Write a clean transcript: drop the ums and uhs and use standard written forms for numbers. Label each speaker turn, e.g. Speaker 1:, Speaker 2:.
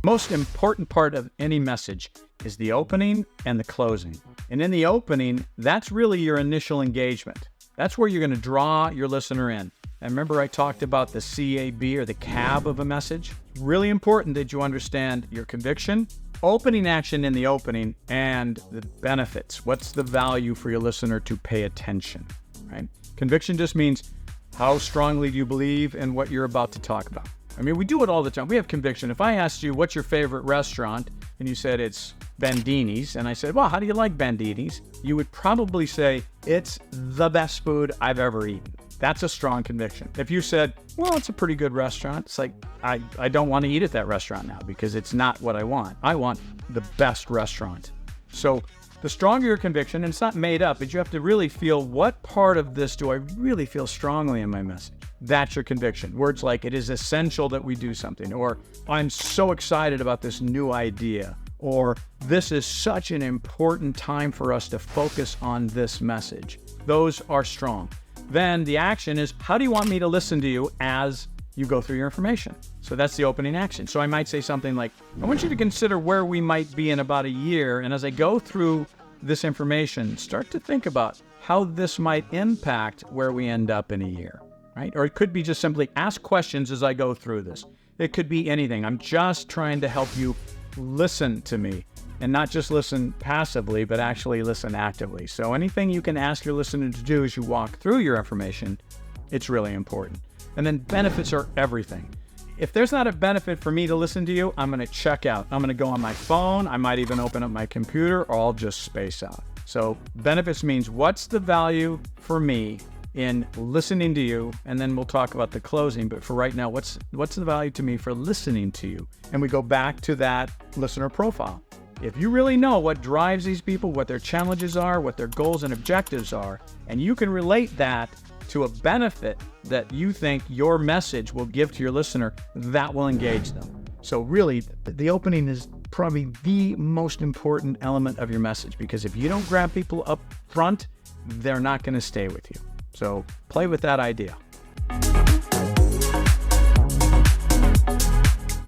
Speaker 1: Most important part of any message is the opening and the closing. And in the opening, that's really your initial engagement. That's where you're going to draw your listener in. And remember I talked about the CAB or the cab of a message? Really important that you understand your conviction, opening action in the opening, and the benefits. What's the value for your listener to pay attention, right? Conviction just means how strongly do you believe in what you're about to talk about. I mean, we do it all the time. We have conviction. If I asked you, what's your favorite restaurant? And you said it's Bandini's. And I said, well, how do you like Bandini's? You would probably say, it's the best food I've ever eaten. That's a strong conviction. If you said, well, it's a pretty good restaurant, it's like, I don't want to eat at that restaurant now because it's not what I want. I want the best restaurant. So the stronger your conviction, and it's not made up, but you have to really feel, what part of this do I really feel strongly in my message? That's your conviction. Words like, it is essential that we do something, or I'm so excited about this new idea, or this is such an important time for us to focus on this message. Those are strong. Then the action is, how do you want me to listen to you as you go through your information? So that's the opening action. So I might say something like, I want you to consider where we might be in about a year. And as I go through this information, start to think about how this might impact where we end up in a year, right? Or it could be just simply ask questions as I go through this. It could be anything. I'm just trying to help you listen to me, and not just listen passively, but actually listen actively. So anything you can ask your listener to do as you walk through your information, it's really important. And then benefits are everything. If there's not a benefit for me to listen to you, I'm going to check out. I'm going to go on my phone. I might even open up my computer, or I'll just space out. So benefits means, what's the value for me in listening to you? And then we'll talk about the closing. But for right now, what's the value to me for listening to you? And we go back to that listener profile. If you really know what drives these people, what their challenges are, what their goals and objectives are, and you can relate that to a benefit that you think your message will give to your listener, that will engage them. So really, the opening is probably the most important element of your message, because if you don't grab people up front, they're not going to stay with you. So play with that idea.